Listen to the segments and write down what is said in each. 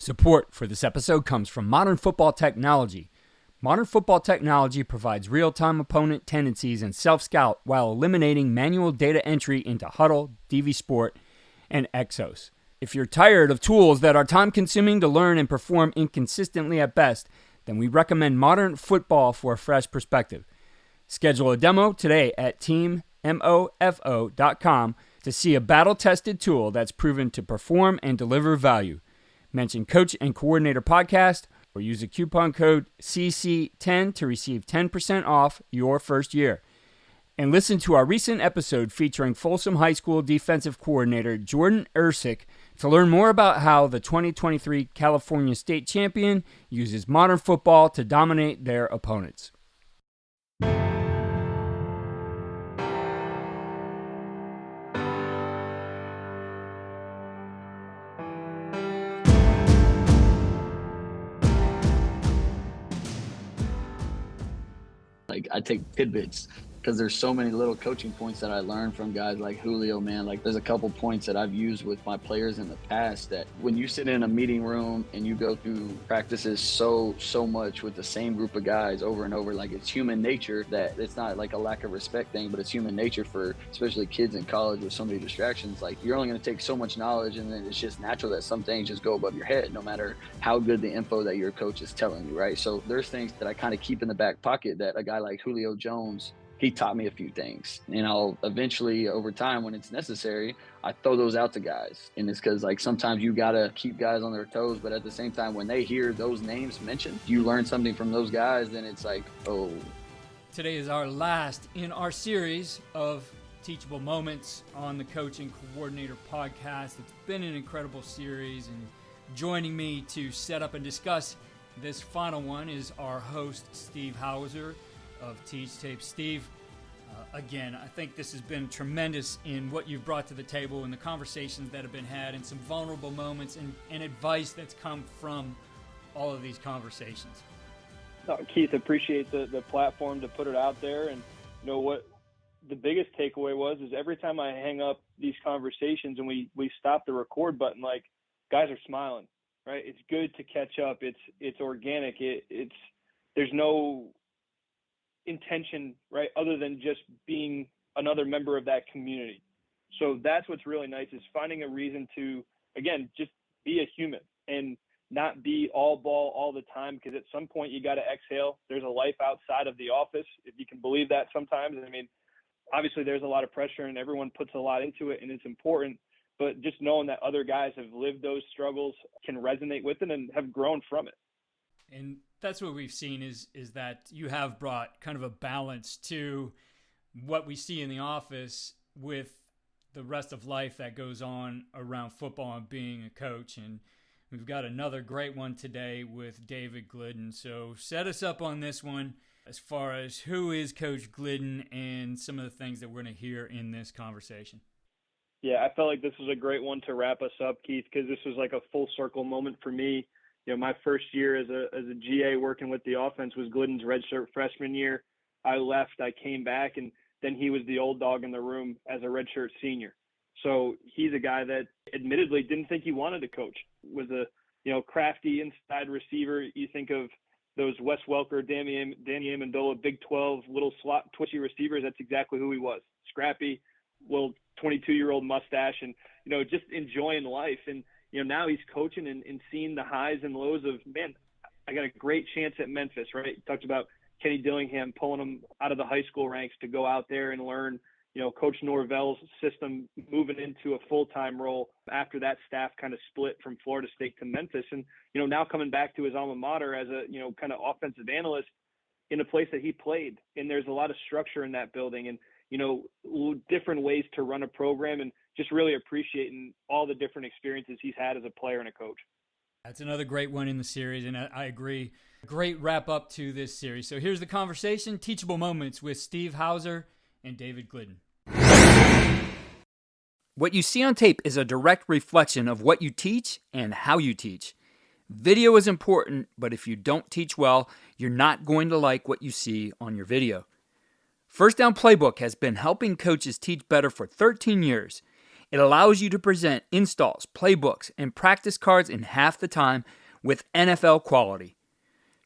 Support for this episode comes from Modern Football Technology. Modern Football Technology provides real-time opponent tendencies and self-scout while eliminating manual data entry into Huddle, DV Sport, and Exos. If you're tired of tools that are time-consuming to learn and perform inconsistently at best, then we recommend Modern Football for a fresh perspective. Schedule a demo today at teammofo.com to see a battle-tested tool that's proven to perform and deliver value. Mention Coach and Coordinator Podcast or use the coupon code CC10 to receive 10% off your first year. And listen to our recent episode featuring Folsom High School defensive coordinator Jordan Ersick to learn more about how the 2023 California State Champion uses modern football to dominate their opponents. Like, I take Tidbits because there's so many little coaching points that I learned from guys like Julio, man. Like, there's a couple points that I've used with my players in the past that when you sit in a meeting room and you go through practices so much with the same group of guys over and over, like, it's human nature that it's not like a lack of respect thing, but it's human nature for especially kids in college with so many distractions. Like, you're only going to take so much knowledge, and then it's just natural that some things just go above your head, no matter how good the info that your coach is telling you, right? So there's things that I kind of keep in the back pocket that a guy like Julio Jones, he taught me a few things, and I'll eventually, over time, when it's necessary, I throw those out to guys. And it's because, like, sometimes you got to keep guys on their toes, but at the same time, when they hear those names mentioned, you learn something from those guys, then it's like, oh. Today is our last in our series of Teachable Moments on the Coach and Coordinator Podcast. It's been an incredible series, and joining me to set up and discuss this final one is our host, Steve Hauser of Teach Tape. Steve, again, I think this has been tremendous in what you've brought to the table and the conversations that have been had and some vulnerable moments and advice that's come from all of these conversations. Keith, appreciate the platform to put it out there. And you know what the biggest takeaway was is every time I hang up these conversations and we stop the record button, like, guys are smiling, right? It's good to catch up. It's organic. There's no intention, right, other than just being another member of that community. So that's what's really nice, is finding a reason to, again, just be a human and not be all ball all the time, because at some point you got to exhale. There's a life outside of the office, if you can believe that sometimes. I mean, obviously there's a lot of pressure and everyone puts a lot into it, and it's important, but just knowing that other guys have lived those struggles can resonate with it and have grown from it. And that's what we've seen is that you have brought kind of a balance to what we see in the office with the rest of life that goes on around football and being a coach. And we've got another great one today with David Glidden. So set us up on this one as far as who is Coach Glidden and some of the things that we're going to hear in this conversation. Yeah, I felt like this was a great one to wrap us up, Keith, because this was like a full circle moment for me. You know, my first year as a GA working with the offense was Glidden's redshirt freshman year. I left, I came back, and then he was the old dog in the room as a redshirt senior. So he's a guy that admittedly didn't think he wanted to coach. Was a, crafty inside receiver. You think of those Wes Welker, Danny Amendola, Big 12, little slot twitchy receivers. That's exactly who he was. Scrappy, little 22-year-old mustache, and, just enjoying life. And, now he's coaching and seeing the highs and lows of, man, I got a great chance at Memphis, right? Talked about Kenny Dillingham pulling him out of the high school ranks to go out there and learn, Coach Norvell's system, moving into a full-time role after that staff kind of split from Florida State to Memphis. And, now coming back to his alma mater as a, kind of offensive analyst in a place that he played. And there's a lot of structure in that building and, different ways to run a program, and just really appreciating all the different experiences he's had as a player and a coach. That's another great one in the series, and I agree. Great wrap up to this series. So here's the conversation, Teachable Moments with Steve Hauser and David Glidden. What you see on tape is a direct reflection of what you teach and how you teach. Video is important, but if you don't teach well, you're not going to like what you see on your video. First Down Playbook has been helping coaches teach better for 13 years. It allows you to present installs, playbooks, and practice cards in half the time with NFL quality.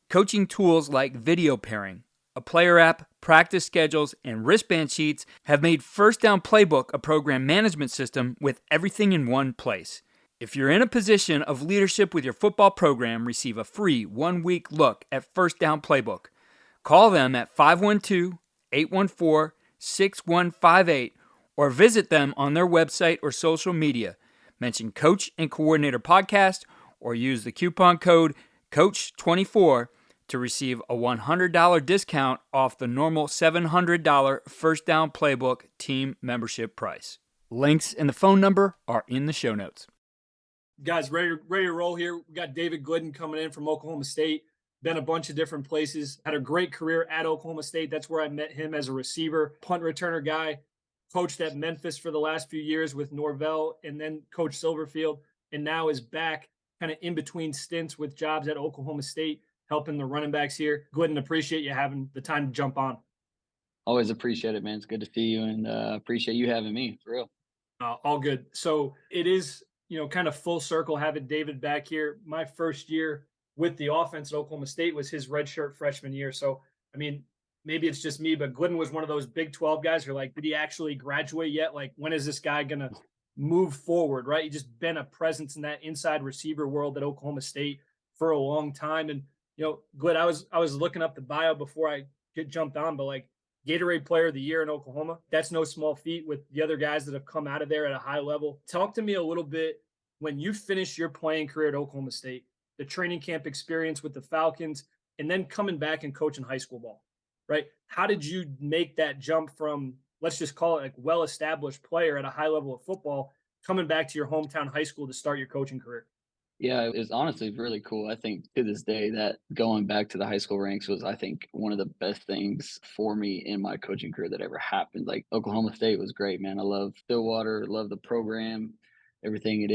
Coaching tools like video pairing, a player app, practice schedules, and wristband sheets have made First Down Playbook a program management system with everything in one place. If you're in a position of leadership with your football program, receive a free 1-week look at First Down Playbook. Call them at 512-814-6158 or visit them on their website or social media. Mention Coach and Coordinator Podcast or use the coupon code COACH24 to receive a $100 discount off the normal $700 First Down Playbook team membership price. Links and the phone number are in the show notes. Guys, ready to roll here. We got David Glidden coming in from Oklahoma State. Been a bunch of different places. Had a great career at Oklahoma State. That's where I met him as a receiver, punt returner guy. Coached at Memphis for the last few years with Norvell and then Coach Silverfield, and now is back kind of in between stints with jobs at Oklahoma State, helping the running backs here. Glidden, appreciate you having the time to jump on. Always appreciate it, man. It's good to see you, and appreciate you having me, for real. All good. So it is, kind of full circle having David back here. My first year with the offense at Oklahoma State was his redshirt freshman year. So, I mean, maybe it's just me, but Glidden was one of those Big 12 guys who are like, did he actually graduate yet? Like, when is this guy going to move forward, right? He just been a presence in that inside receiver world at Oklahoma State for a long time. And, Glid, I was looking up the bio before I get jumped on, but like Gatorade Player of the Year in Oklahoma, that's no small feat with the other guys that have come out of there at a high level. Talk to me a little bit when you finished your playing career at Oklahoma State, the training camp experience with the Falcons, and then coming back and coaching high school ball, right? How did you make that jump from, let's just call it like well-established player at a high level of football, coming back to your hometown high school to start your coaching career? Yeah, it was honestly really cool. I think to this day that going back to the high school ranks was, I think, one of the best things for me in my coaching career that ever happened. Like, Oklahoma State was great, man. I love Stillwater, love the program, everything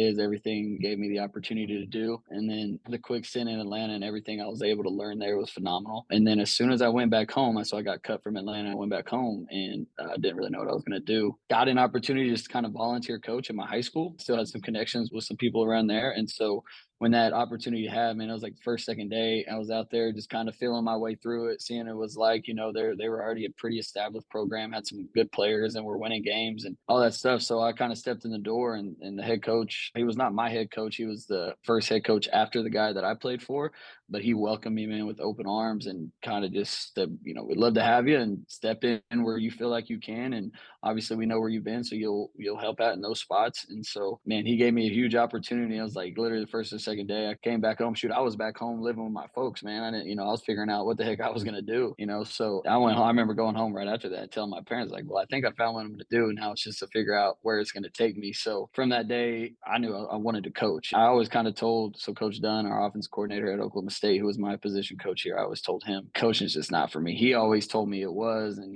gave me the opportunity to do. And then the quick stint in Atlanta and everything I was able to learn there was phenomenal. And then as soon as I went back home, I got cut from Atlanta. I went back home and I didn't really know what I was going to do. Got an opportunity to just kind of volunteer coach in my high school. Still had some connections with some people around there. And so when that opportunity happened, it was like first, second day, I was out there just kind of feeling my way through it, seeing it was like, they were already a pretty established program, had some good players and were winning games and all that stuff. So I kind of stepped in the door and the head coach, he was not my head coach. He was the first head coach after the guy that I played for, but he welcomed me, man, with open arms and kind of just said, we'd love to have you and step in where you feel like you can. And obviously we know where you've been, so you'll help out in those spots. And so, man, he gave me a huge opportunity. I was like, literally the first or second day I came back home, I was back home living with my folks, man. I didn't, I was figuring out what the heck I was going to do, so I went home. I remember going home right after that, telling my parents, like, well, I think I found what I'm going to do. Now it's just to figure out where it's going to take me. So from that day, I knew I wanted to coach. I always kind of told, Coach Dunn, our offense coordinator at Oklahoma State, who was my position coach here, I always told him coaching is just not for me. He always told me it was, and,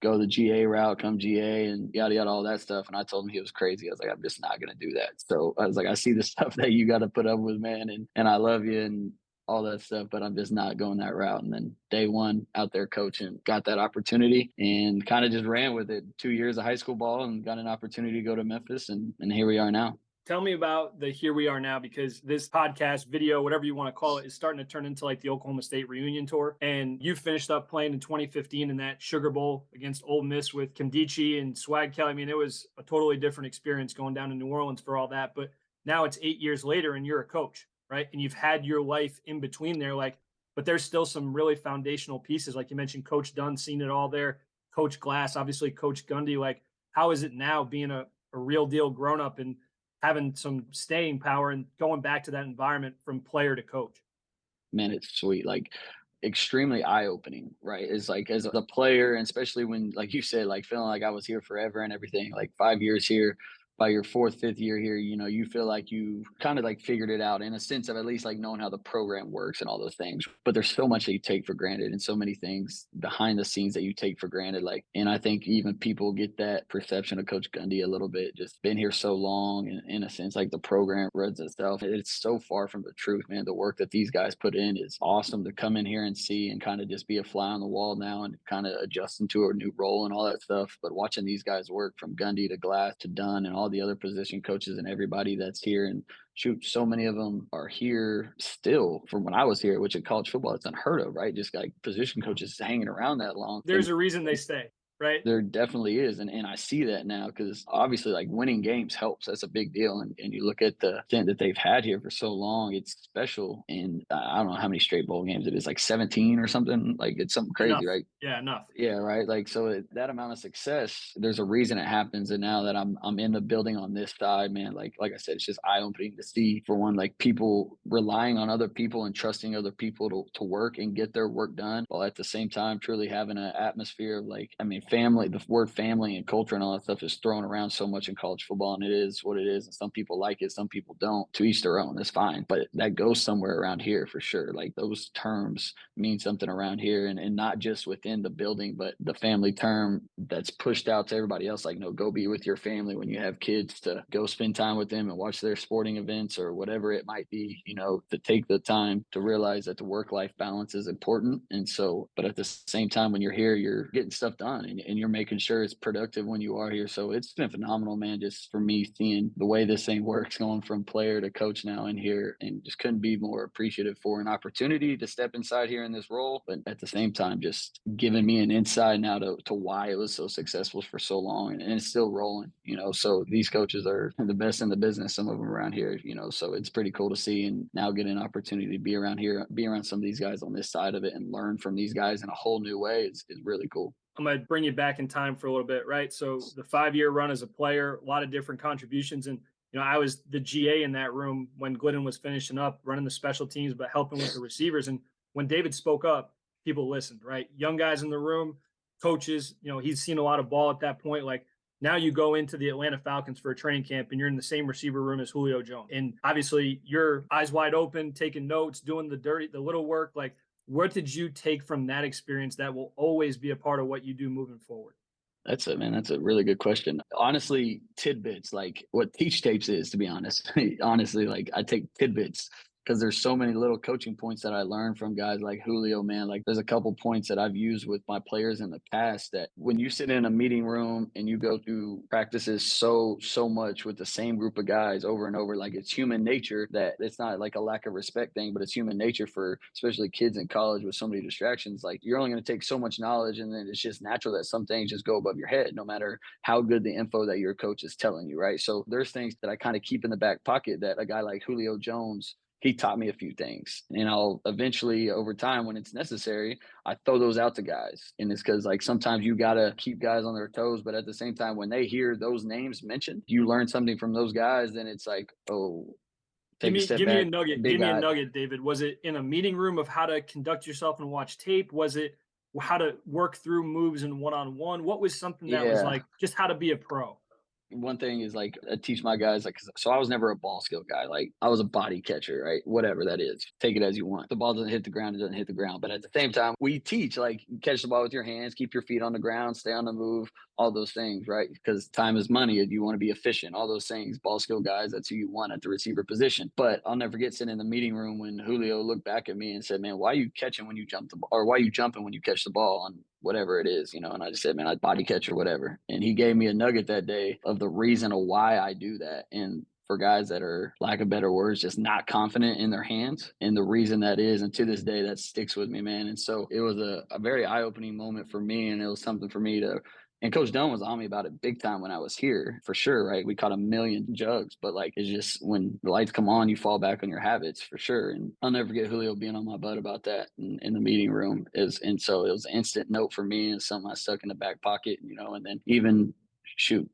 go the GA route, come GA and yada, yada, all that stuff. And I told him he was crazy. I was like, I'm just not going to do that. So I was like, I see the stuff that you got to put up with, man. And I love you and all that stuff, but I'm just not going that route. And then day one out there coaching, got that opportunity and kind of just ran with it. 2 years of high school ball and got an opportunity to go to Memphis. And here we are now. Tell me about the Here We Are Now, because this podcast, video, whatever you want to call it, is starting to turn into like the Oklahoma State reunion tour. And you finished up playing in 2015 in that Sugar Bowl against Ole Miss with Kimdichie and Swag Kelly. I mean, it was a totally different experience going down to New Orleans for all that. But now it's 8 years later and you're a coach, right? And you've had your life in between there, but there's still some really foundational pieces. Like you mentioned, Coach Dunn, seen it all there. Coach Glass, obviously Coach Gundy. Like, how is it now being a real deal grown up and having some staying power and going back to that environment from player to coach? Man, it's sweet. Like, extremely eye-opening, right? It's like, as a player, and especially when, like you said, like feeling like I was here forever and everything, like 5 years here, by your fourth, fifth year here, you feel like you kind of like figured it out in a sense of at least like knowing how the program works and all those things. But there's so much that you take for granted and so many things behind the scenes that you take for granted. Like, and I think even people get that perception of Coach Gundy a little bit, just been here so long, and in a sense, like the program runs itself. It's so far from the truth, man. The work that these guys put in is awesome to come in here and see and kind of just be a fly on the wall now and kind of adjusting to a new role and all that stuff. But watching these guys work, from Gundy to Glass to Dunn and all all the other position coaches and everybody that's here. And shoot, so many of them are here still from when I was here, which in college football, it's unheard of, right? Just like position coaches hanging around that long. There's a reason they stay, right? There definitely is. And I see that now because obviously like winning games helps. That's a big deal. And you look at the stint that they've had here for so long, it's special. And I don't know how many straight bowl games it is, like 17 or something. Like it's something crazy, Enough. right? Yeah, enough. Yeah, right. Like that amount of success, there's a reason it happens. And now that I'm in the building on this side, man, like I said, it's just eye opening to see, for one, like people relying on other people and trusting other people to work and get their work done, while at the same time truly having an atmosphere of like, I mean, family. The word family and culture and all that stuff is thrown around so much in college football, and it is what it is. And some people like it, some people don't. To each their own. That's fine. But that goes somewhere around here for sure. Like those terms mean something around here, and not just within the building, but the family term that's pushed out to everybody else. Like, no, go be with your family when you have kids, to go spend time with them and watch their sporting events or whatever it might be, to take the time to realize that the work-life balance is important. And so, but at the same time, when you're here, you're getting stuff done and you're making sure it's productive when you are here. So it's been phenomenal, man, just for me seeing the way this thing works, going from player to coach now in here, and just couldn't be more appreciative for an opportunity to step inside here in this role. But at the same time, just giving me an insight now to why it was so successful for so long, and it's still rolling, so these coaches are the best in the business, some of them around here, so it's pretty cool to see. And now get an opportunity to be around here, be around some of these guys on this side of it and learn from these guys in a whole new way is really cool. I'm going to bring you back in time for a little bit, right? So the 5-year run as a player, a lot of different contributions. And, I was the GA in that room when Glidden was finishing up, running the special teams, but helping with the receivers. And when David spoke up, people listened, right? Young guys in the room, coaches, he's seen a lot of ball at that point. Like now you go into the Atlanta Falcons for a training camp and you're in the same receiver room as Julio Jones. And obviously you're eyes wide open, taking notes, doing the little work. Like, what did you take from that experience that will always be a part of what you do moving forward? That's it, man. That's a really good question. Honestly, tidbits, like what Teach Tapes is, to be honest. Honestly, like I take tidbits because there's so many little coaching points that I learned from guys like Julio, man. Like there's a couple points that I've used with my players in the past that when you sit in a meeting room and you go through practices so much with the same group of guys over and over, like it's human nature that it's not like a lack of respect thing, but it's human nature for especially kids in college with so many distractions. Like you're only going to take so much knowledge, and then it's just natural that some things just go above your head, no matter how good the info that your coach is telling you, right? So there's things that I kind of keep in the back pocket that a guy like Julio Jones, he taught me a few things, and I'll eventually over time when it's necessary, I throw those out to guys. And it's because like sometimes you got to keep guys on their toes, but at the same time, when they hear those names mentioned, you learn something from those guys, then it's like, oh, take a step Give me back. a nugget. Give me a nugget, David. Was it in a meeting room of how to conduct yourself and watch tape? Was it how to work through moves in one-on-one? What was something that was like just how to be a pro? One thing is like I teach my guys, like, so I was never a ball skill guy. Like I was a body catcher, right? Whatever that is, take it as you want. The ball doesn't hit the ground, it doesn't hit the ground. But at the same time, we teach like catch the ball with your hands, keep your feet on the ground, stay on the move, all those things, right? Because time is money and you want to be efficient, all those things. Ball skill guys, that's who you want at the receiver position. But I'll never forget sitting in the meeting room when Julio looked back at me and said, man, why are you catching when you jump the ball, or why are you jumping when you catch the ball on whatever it is, and I just said, man, I body catch or whatever. And he gave me a nugget that day of the reason of why I do that. And for guys that are, lack of better words, just not confident in their hands, and the reason that is, and to this day, that sticks with me, man. And so it was a very eye-opening moment for me, and it was something for me to, and Coach Dunn was on me about it big time when I was here, for sure, right? We caught a million jugs, but like, it's just when the lights come on, you fall back on your habits, for sure. And I'll never forget Julio being on my butt about that in the meeting room. And so it was an instant note for me, and something I stuck in the back pocket, and then even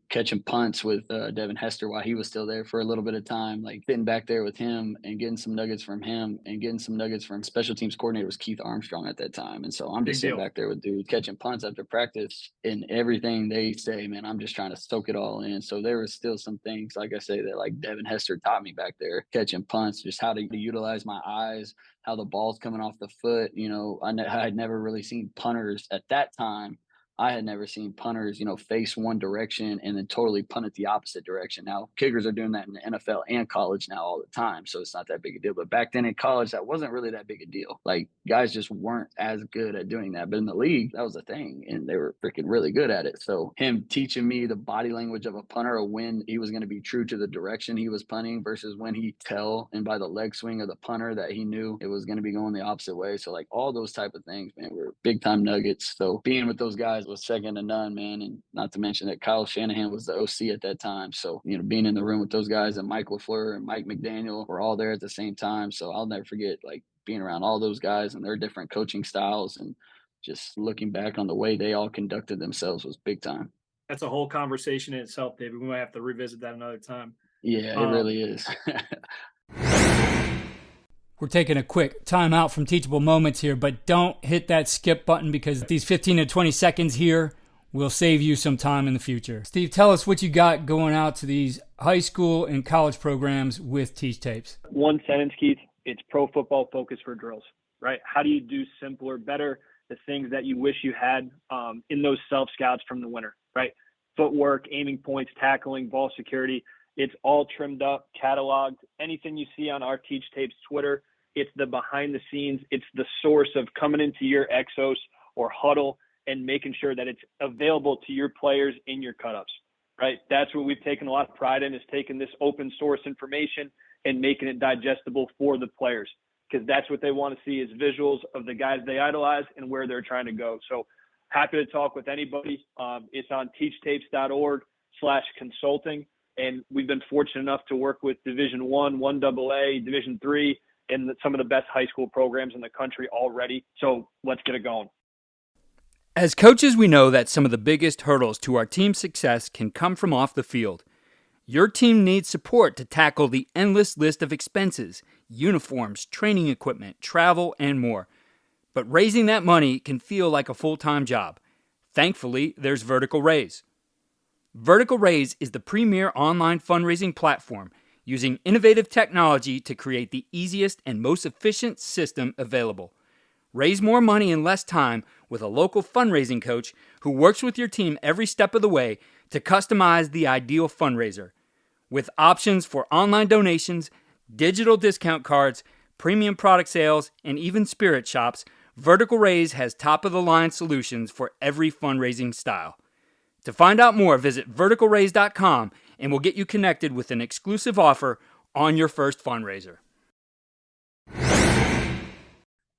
catching punts with Devin Hester while he was still there for a little bit of time, like sitting back there with him and getting some nuggets from him, and getting some nuggets from special teams coordinator was Keith Armstrong at that time. And so I'm just sitting back there with dudes catching punts after practice, and everything they say, man, I'm just trying to soak it all in. So there was still some things, like I say, that like Devin Hester taught me back there catching punts, just how to utilize my eyes, how the ball's coming off the foot. I had never really seen punters at that time I had never seen punters, face one direction and then totally punt it the opposite direction. Now, kickers are doing that in the NFL and college now all the time, so it's not that big a deal. But back then in college, that wasn't really that big a deal. Like, guys just weren't as good at doing that. But in the league, that was a thing, and they were freaking really good at it. So him teaching me the body language of a punter, or when he was going to be true to the direction he was punting versus when he tell and by the leg swing of the punter that he knew it was going to be going the opposite way. So like all those type of things, man, were big time nuggets. So being with those guys was second to none, man. And not to mention that Kyle Shanahan was the OC at that time. So, being in the room with those guys and Mike LaFleur and Mike McDaniel were all there at the same time. So I'll never forget like being around all those guys and their different coaching styles, and just looking back on the way they all conducted themselves was big time. That's a whole conversation in itself, David. We might have to revisit that another time. Yeah, it really is. We're taking a quick time out from Teachable Moments here, but don't hit that skip button, because these 15 to 20 seconds here will save you some time in the future. Steve, tell us what you got going out to these high school and college programs with Teach Tapes. One sentence, Keith. It's pro football focus for drills, right? How do you do simpler, better, the things that you wish you had in those self-scouts from the winter, right? Footwork, aiming points, tackling, ball security. It's all trimmed up, cataloged. Anything you see on our Teach Tapes Twitter, it's the behind the scenes. It's the source of coming into your Exos or huddle and making sure that it's available to your players in your cutups, right? That's what we've taken a lot of pride in, is taking this open source information and making it digestible for the players, because that's what they want to see, is visuals of the guys they idolize and where they're trying to go. So happy to talk with anybody. It's on teachtapes.org/consulting. And we've been fortunate enough to work with Division I, 1AA, Division III, and some of the best high school programs in the country already. So let's get it going. As coaches, we know that some of the biggest hurdles to our team's success can come from off the field. Your team needs support to tackle the endless list of expenses, uniforms, training equipment, travel, and more. But raising that money can feel like a full-time job. Thankfully, there's Vertical Raise. Vertical Raise is the premier online fundraising platform, using innovative technology to create the easiest and most efficient system available. Raise more money in less time with a local fundraising coach who works with your team every step of the way to customize the ideal fundraiser. With options for online donations, digital discount cards, premium product sales, and even spirit shops, Vertical Raise has top-of-the-line solutions for every fundraising style. To find out more, visit verticalraise.com and we'll get you connected with an exclusive offer on your first fundraiser.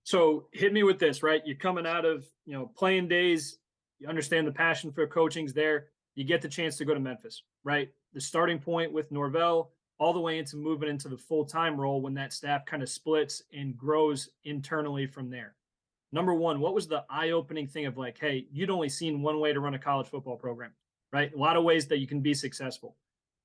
So hit me with this, right? You're coming out of, playing days. You understand the passion for coaching's there. You get the chance to go to Memphis, right? The starting point with Norvell, all the way into moving into the full-time role when that staff kind of splits and grows internally from there. Number one, what was the eye-opening thing of like, hey, you'd only seen one way to run a college football program, right? A lot of ways that you can be successful.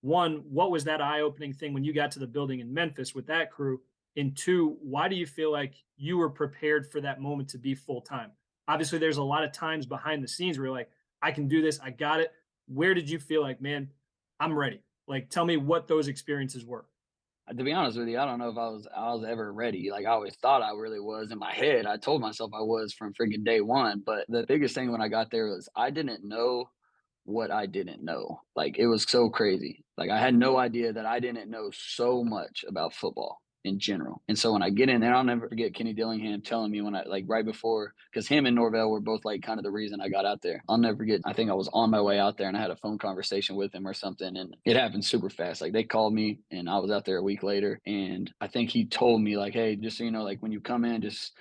One, what was that eye-opening thing when you got to the building in Memphis with that crew? And two, why do you feel like you were prepared for that moment to be full-time? Obviously, there's a lot of times behind the scenes where you're like, I can do this. I got it. Where did you feel like, man, I'm ready? Like, tell me what those experiences were. To be honest with you, I don't know if I was ever ready. Like, I always thought I really was in my head. I told myself I was from freaking day one. But the biggest thing when I got there was I didn't know what I didn't know. Like, it was so crazy. Like, I had no idea that I didn't know so much about football in general. And so when I get in there, I'll never forget Kenny Dillingham telling me when I, like, right before, because him and Norvell were both like kind of the reason I got out there. I'll never forget, I think I was on my way out there and I had a phone conversation with him or something, and it happened super fast. Like, they called me and I was out there a week later, and I think he told me like, hey, just so you know, like, when you come in, just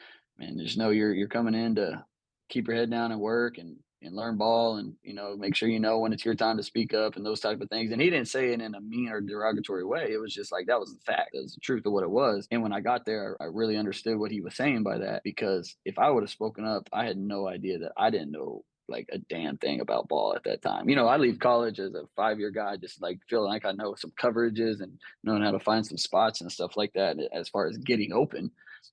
know you're coming in to keep your head down and work and learn ball, and make sure when it's your time to speak up and those type of things. And he didn't say it in a mean or derogatory way. It was just like, that was the fact. That was the truth of what it was. And when I got there, I really understood what he was saying by that, because if I would have spoken up, I had no idea that I didn't know like a damn thing about ball at that time. I leave college as a 5-year guy, just like feeling like I know some coverages and knowing how to find some spots and stuff like that as far as getting open.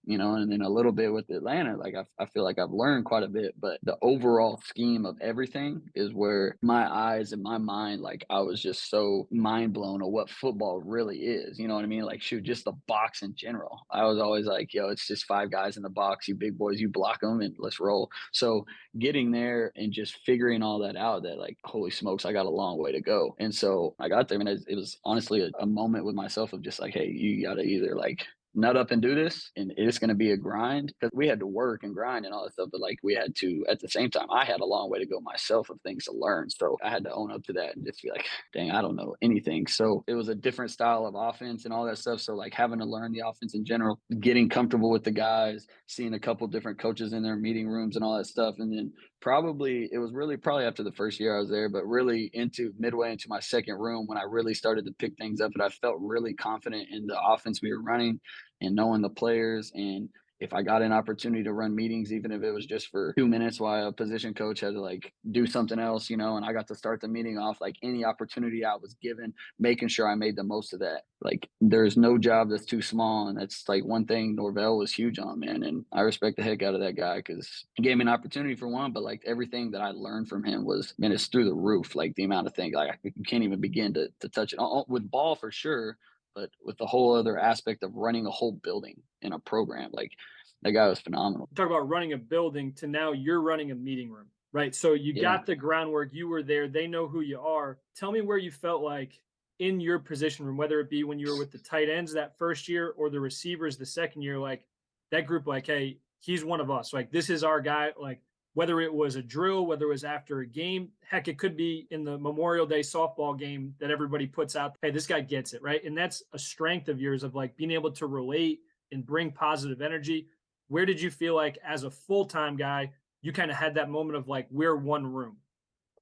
And then a little bit with Atlanta, like I feel like I've learned quite a bit, but the overall scheme of everything is where my eyes and my mind, like, I was just so mind blown of what football really is. You know what I mean? Like, shoot, just the box in general. I was always like, yo, it's just 5 guys in the box. You big boys, you block them and let's roll. So getting there and just figuring all that out, that like, holy smokes, I got a long way to go. And so I got there, and it was honestly a moment with myself of just like, hey, you got to either like nut up and do this, and it's going to be a grind, because we had to work and grind and all that stuff, but like we had to, at the same time, I had a long way to go myself of things to learn, so I had to own up to that and just be like, dang, I don't know anything. So it was a different style of offense and all that stuff, so like having to learn the offense in general, getting comfortable with the guys, seeing a couple different coaches in their meeting rooms and all that stuff. And then it was really probably after the first year I was there, but really into midway into my second room when I really started to pick things up, and I felt really confident in the offense we were running and knowing the players. And if I got an opportunity to run meetings, even if it was just for 2 minutes while a position coach had to like do something else, and I got to start the meeting off, like any opportunity I was given, making sure I made the most of that. Like there's no job that's too small. And that's like one thing Norvell was huge on, man. And I respect the heck out of that guy, because he gave me an opportunity for one, but like everything that I learned from him was, man, it's through the roof. Like the amount of things, like you can't even begin to touch it with ball for sure. But with the whole other aspect of running a whole building in a program, like that guy was phenomenal. Talk about running a building to now you're running a meeting room, right? So you got the groundwork, you were there, they know who you are. Tell me where you felt like in your position room, whether it be when you were with the tight ends that first year or the receivers the second year, like that group, like, hey, he's one of us. Like this is our guy. Like whether it was a drill, whether it was after a game, heck, it could be in the Memorial Day softball game that everybody puts out. Hey, this guy gets it, right? And that's a strength of yours of like being able to relate and bring positive energy. Where did you feel like as a full-time guy, you kind of had that moment of like, we're one room?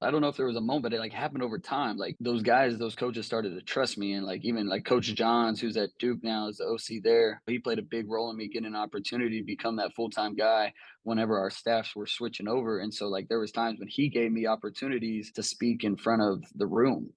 I don't know if there was a moment, but it like happened over time. Like those guys, those coaches started to trust me. And like even like Coach Johns, who's at Duke now, is the OC there. He played a big role in me getting an opportunity to become that full-time guy whenever our staffs were switching over. And so like there was times when he gave me opportunities to speak in front of the room,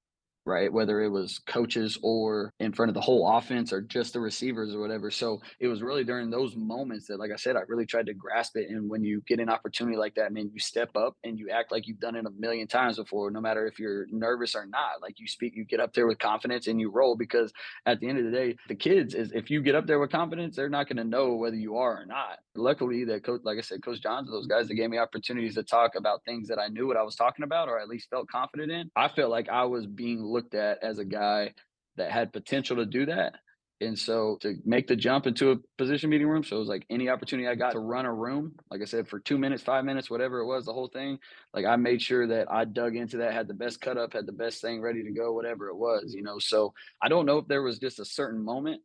right? Whether it was coaches or in front of the whole offense or just the receivers or whatever. So it was really during those moments that, like I said, I really tried to grasp it. And when you get an opportunity like that, man, you step up and you act like you've done it a million times before, no matter if you're nervous or not. Like you speak, you get up there with confidence and you roll, because at the end of the day, the kids, is if you get up there with confidence, they're not going to know whether you are or not. Luckily, that coach, like I said, Coach Johns, those guys that gave me opportunities to talk about things that I knew what I was talking about, or at least felt confident in. I felt like I was being looked at as a guy that had potential to do that. And so to make the jump into a position meeting room, so it was like any opportunity I got to run a room, like I said, for 2 minutes, 5 minutes, whatever it was, the whole thing, like I made sure that I dug into that, had the best cut up, had the best thing ready to go, whatever it was. So I don't know if there was just a certain moment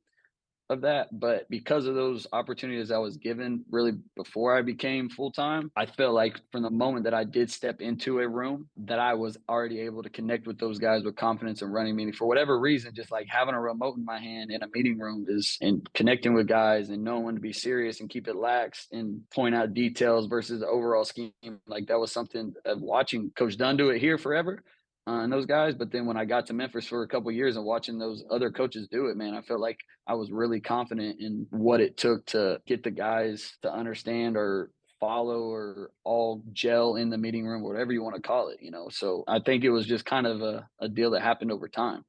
of that, but because of those opportunities I was given really before I became full-time, I felt like from the moment that I did step into a room that I was already able to connect with those guys with confidence and running meetings. For whatever reason, just like having a remote in my hand in a meeting room and connecting with guys and knowing when to be serious and keep it lax and point out details versus the overall scheme. Like that was something of watching Coach Dunn do it here forever. And those guys. But then when I got to Memphis for a couple of years and watching those other coaches do it, man, I felt like I was really confident in what it took to get the guys to understand or follow or all gel in the meeting room, whatever you want to call it, So I think it was just kind of a deal that happened over time.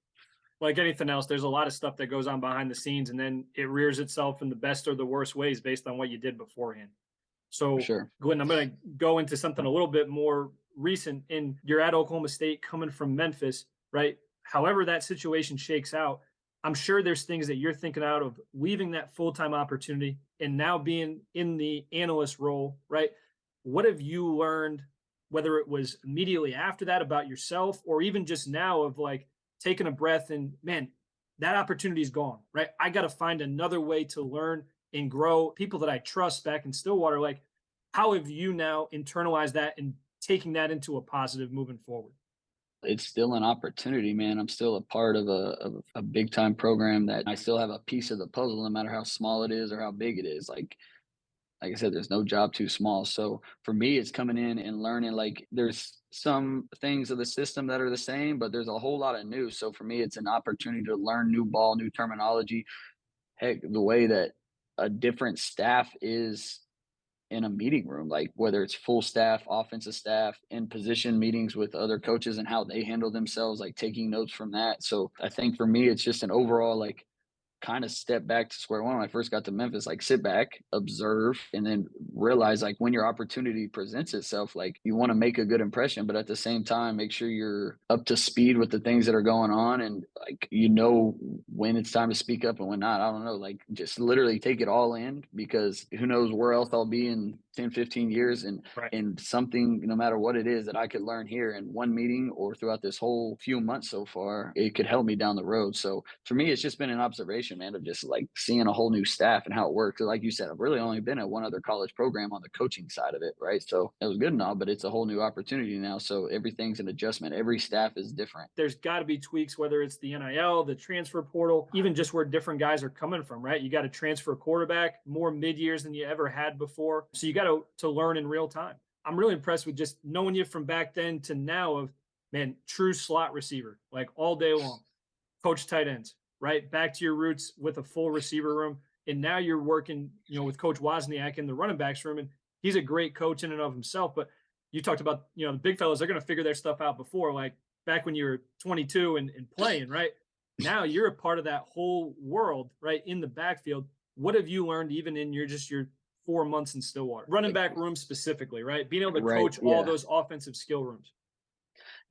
Like anything else, there's a lot of stuff that goes on behind the scenes, and then it rears itself in the best or the worst ways based on what you did beforehand. So, For sure. Glenn, I'm going to go into something a little bit more recent. And you're at Oklahoma State coming from Memphis, right? However that situation shakes out, I'm sure there's things that you're thinking out of leaving that full-time opportunity and now being in the analyst role, right? What have you learned, whether it was immediately after that about yourself or even just now of like taking a breath and, man, that opportunity is gone, right? I got to find another way to learn and grow. People that I trust back in Stillwater, like how have you now internalized that and taking that into a positive moving forward? It's still an opportunity, man. I'm still a part of a big time program that I still have a piece of the puzzle, no matter how small it is or how big it is. Like I said, there's no job too small. So for me, it's coming in and learning. Like there's some things of the system that are the same, but there's a whole lot of new. So for me, it's an opportunity to learn new ball, new terminology. Heck, the way that a different staff is in a meeting room, like whether it's full staff, offensive staff, in position meetings with other coaches and how they handle themselves, like taking notes from that. So I think for me, it's just an overall like kind of step back to square one when I first got to Memphis, like sit back, observe, and then realize like when your opportunity presents itself, like you want to make a good impression, but at the same time, make sure you're up to speed with the things that are going on. And like, you know, when it's time to speak up and when not. I don't know, like just literally take it all in, because who knows where else I'll be in 10, 15 years. And something, no matter what it is that I could learn here in one meeting or throughout this whole few months so far, it could help me down the road. So for me, it's just been an observation, man, of just like seeing a whole new staff and how it works. Like you said, I've really only been at one other college program on the coaching side of it, right? So it was good and all, but it's a whole new opportunity now. So everything's an adjustment. Every staff is different. There's got to be tweaks, whether it's the NIL, the transfer portal, even just where different guys are coming from, right? You got to transfer quarterback more mid-years than you ever had before. So you got to learn in real time. I'm really impressed with just knowing you from back then to now of, man, true slot receiver, like all day long, coach tight ends, right? Back to your roots with a full receiver room. And now you're working, with Coach Wozniak in the running backs room. And he's a great coach in and of himself. But you talked about, the big fellas, they're going to figure their stuff out before, like back when you were 22 and playing, right? Now you're a part of that whole world, right? In the backfield. What have you learned even in your 4 months in Stillwater? Running back room specifically, right? Being able to coach all those offensive skill rooms.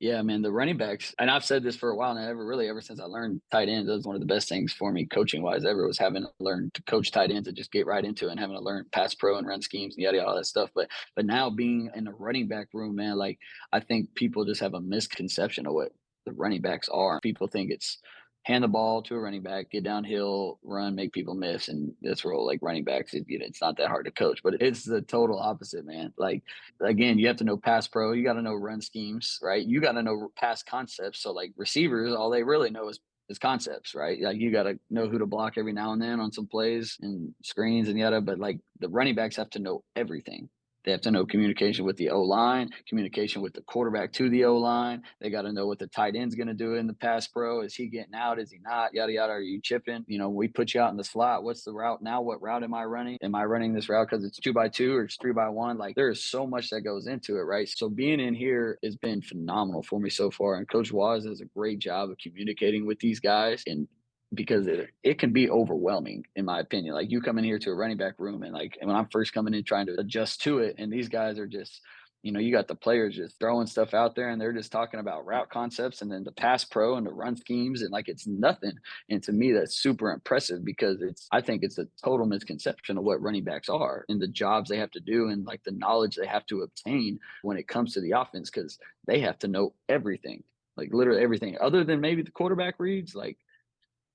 Yeah, man, the running backs, and I've said this for a while now, ever since I learned tight ends, that was one of the best things for me coaching wise ever, was having to learn to coach tight ends and just get right into it, and having to learn pass pro and run schemes and yada, all that stuff. But now being in the running back room, man, like I think people just have a misconception of what the running backs are. People think it's hand the ball to a running back, get downhill, run, make people miss, and this role, like running backs, it's not that hard to coach. But it's the total opposite, man. Like, again, you have to know pass pro, you got to know run schemes, right? You got to know pass concepts. So like receivers, all they really know is concepts, right? Like you got to know who to block every now and then on some plays and screens and yada. But like the running backs have to know everything. They have to know communication with the O-line, communication with the quarterback to the O-line. They got to know what the tight end's going to do in the pass pro. Is he getting out? Is he not? Yada, yada. Are you chipping? We put you out in the slot. What's the route now? What route am I running? Am I running this route because it's 2x2 or it's 3x1? Like there is so much that goes into it, right? So being in here has been phenomenal for me so far. And Coach Waz does a great job of communicating with these guys, and because it can be overwhelming, in my opinion. Like you come in here to a running back room, and like, and when I'm first coming in trying to adjust to it, and these guys are just, you got the players just throwing stuff out there, and they're just talking about route concepts and then the pass pro and the run schemes, and like it's nothing. And to me, that's super impressive, because I think it's a total misconception of what running backs are and the jobs they have to do, and like the knowledge they have to obtain when it comes to the offense, because they have to know everything, like literally everything, other than maybe the quarterback reads. Like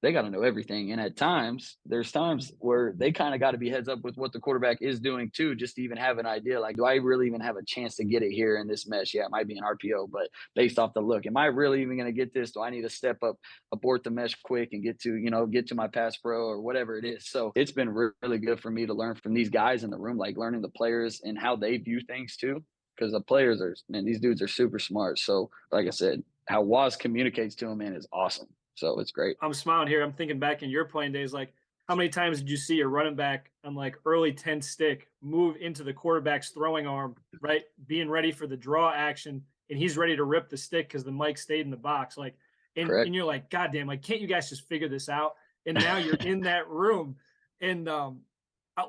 they got to know everything. And at times, there's times where they kind of got to be heads up with what the quarterback is doing too, just to even have an idea. Like, do I really even have a chance to get it here in this mesh? Yeah, it might be an RPO, but based off the look, am I really even going to get this? Do I need to step up, abort the mesh quick and get to my pass pro or whatever it is? So it's been really good for me to learn from these guys in the room, like learning the players and how they view things too. Because the players these dudes are super smart. So like I said, how Waz communicates to them, man, is awesome. So it's great. I'm smiling here. I'm thinking back in your playing days, like how many times did you see a running back on like early 10 stick move into the quarterback's throwing arm, right? Being ready for the draw action, and he's ready to rip the stick because the mic stayed in the box. Like, and you're like, God damn, like, can't you guys just figure this out? And now you're in that room. And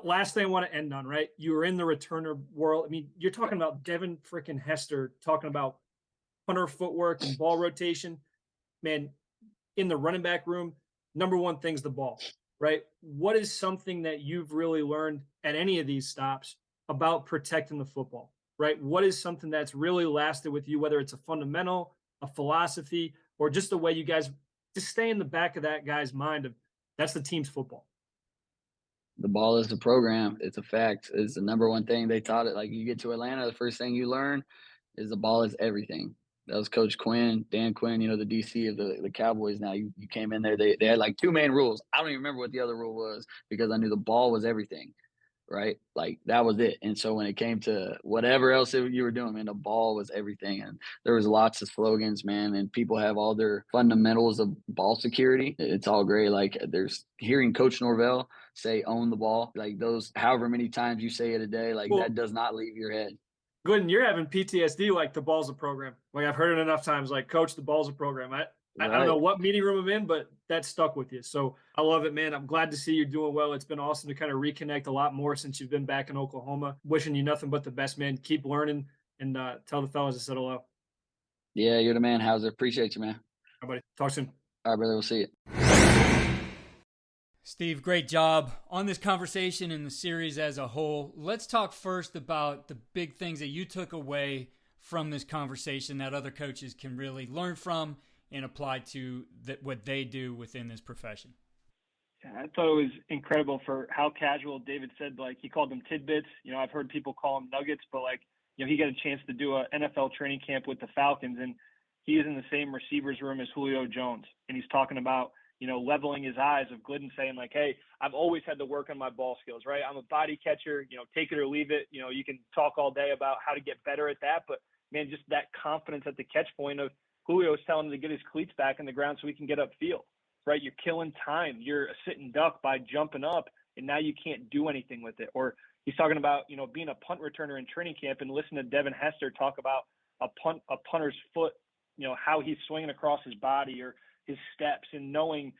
last thing I want to end on, right? You were in the returner world. I mean, you're talking about Devin freaking Hester, talking about punter footwork and ball rotation. Man, in the running back room, number one thing's the ball, right? What is something that you've really learned at any of these stops about protecting the football, right? What is something that's really lasted with you, whether it's a fundamental, a philosophy, or just the way you guys just stay in the back of that guy's mind of that's the team's football? The ball is the program. It's a fact. It's the number one thing they taught it. Like you get to Atlanta, the first thing you learn is the ball is everything. That was Coach Quinn, Dan Quinn, the DC of the Cowboys. Now you came in there, they had like two main rules. I don't even remember what the other rule was, because I knew the ball was everything, right? Like that was it. And so when it came to whatever else you were doing, man, the ball was everything. And there was lots of slogans, man, and people have all their fundamentals of ball security. It's all great. Like there's hearing Coach Norvell say own the ball, like those however many times you say it a day, like that does not leave your head. Glidden, you're having PTSD like the ball's a program. Like I've heard it enough times, like, Coach, the ball's a program. I don't know what meeting room I'm in, but that stuck with you. So I love it, man. I'm glad to see you're doing well. It's been awesome to kind of reconnect a lot more since you've been back in Oklahoma. Wishing you nothing but the best, man. Keep learning, and tell the fellas to settle out. Yeah, you're the man, Hauser. Appreciate you, man. All right, buddy. Talk soon. All right, brother. We'll see you. Steve, great job on this conversation and the series as a whole. Let's talk first about the big things that you took away from this conversation that other coaches can really learn from and apply to what they do within this profession. Yeah, I thought it was incredible for how casual David said, like, he called them tidbits. I've heard people call them nuggets, but he got a chance to do a NFL training camp with the Falcons, and he is in the same receivers room as Julio Jones. And he's talking about, leveling his eyes of Glidden saying, like, hey, I've always had to work on my ball skills, right? I'm a body catcher, take it or leave it. You can talk all day about how to get better at that, but man, just that confidence at the catch point of Julio's telling him to get his cleats back in the ground so he can get upfield, right? You're killing time. You're a sitting duck by jumping up, and now you can't do anything with it. Or he's talking about, being a punt returner in training camp and listen to Devin Hester talk about a punter's foot, how he's swinging across his body or his steps and knowing,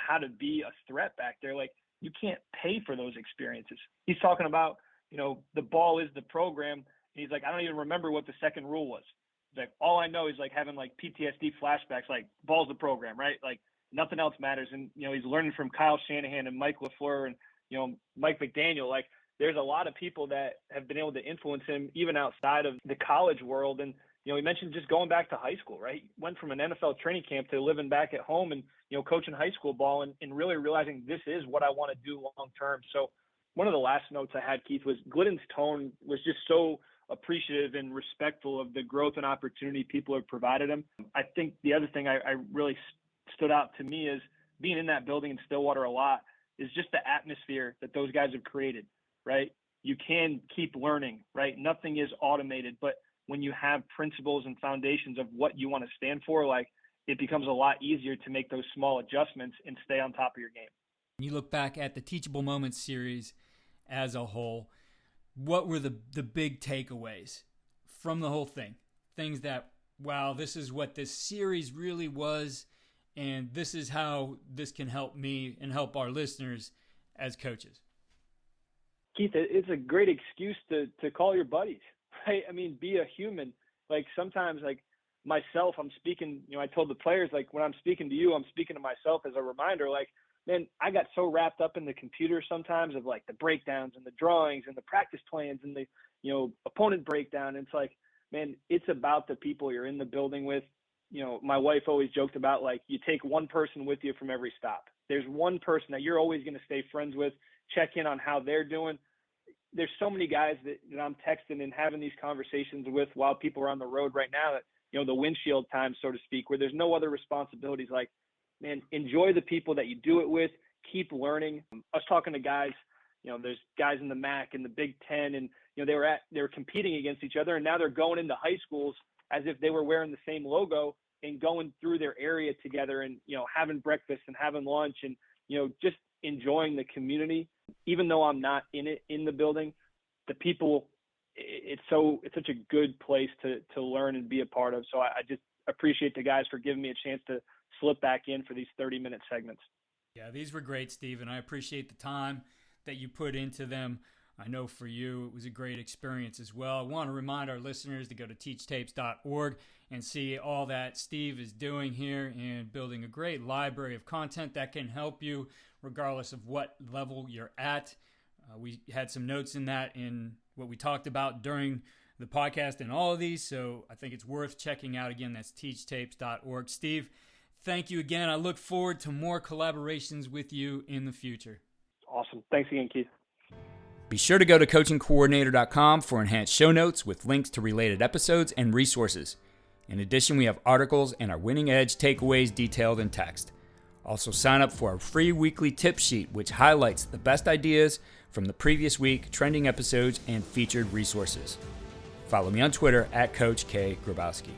how to be a threat back there. Like, you can't pay for those experiences. He's talking about, the ball is the program. And he's like, I don't even remember what the second rule was. He's like, all I know is like having like PTSD flashbacks, like ball's the program, right? Like nothing else matters. And, he's learning from Kyle Shanahan and Mike LaFleur and, Mike McDaniel. Like, there's a lot of people that have been able to influence him even outside of the college world. And, he mentioned just going back to high school, right? Went from an NFL training camp to living back at home and, coaching high school ball and really realizing this is what I want to do long term. So one of the last notes I had, Keith, was Glidden's tone was just so appreciative and respectful of the growth and opportunity people have provided him. I think the other thing I really stood out to me is being in that building in Stillwater a lot is just the atmosphere that those guys have created, right? You can keep learning, right? Nothing is automated, but when you have principles and foundations of what you want to stand for, like, it becomes a lot easier to make those small adjustments and stay on top of your game. When you look back at the Teachable Moments series as a whole, what were the big takeaways from the whole thing? Things that, wow, this is what this series really was, and this is how this can help me and help our listeners as coaches. Keith, it's a great excuse to call your buddies, right? I mean, be a human. Like, sometimes, like, myself, I'm speaking, I told the players, like, when I'm speaking to you, I'm speaking to myself as a reminder, like, man, I got so wrapped up in the computer sometimes of like the breakdowns and the drawings and the practice plans and the, opponent breakdown. And it's like, man, it's about the people you're in the building with. My wife always joked about, like, you take one person with you from every stop. There's one person that you're always going to stay friends with, check in on how they're doing. There's so many guys that I'm texting and having these conversations with while people are on the road right now that, the windshield time, so to speak, where there's no other responsibilities. Like, man, enjoy the people that you do it with. Keep learning. I was talking to guys, there's guys in the MAC and the Big Ten, and, they were competing against each other, and now they're going into high schools as if they were wearing the same logo and going through their area together and, having breakfast and having lunch and, just enjoying the community. Even though I'm not in the building, the people, it's such a good place to learn and be a part of. So I just appreciate the guys for giving me a chance to slip back in for these 30-minute segments. Yeah, these were great, Steve, and I appreciate the time that you put into them. I know for you it was a great experience as well. I want to remind our listeners to go to teachtapes.org and see all that Steve is doing here and building a great library of content that can help you regardless of what level you're at. We had some notes in that in what we talked about during the podcast and all of these, so I think it's worth checking out. Again, that's teachtapes.org. Steve, thank you again. I look forward to more collaborations with you in the future. Awesome. Thanks again, Keith. Be sure to go to coachingcoordinator.com for enhanced show notes with links to related episodes and resources. In addition, we have articles and our Winning Edge takeaways detailed in text. Also, sign up for our free weekly tip sheet, which highlights the best ideas from the previous week, trending episodes, and featured resources. Follow me on Twitter at Coach K. Grabowski.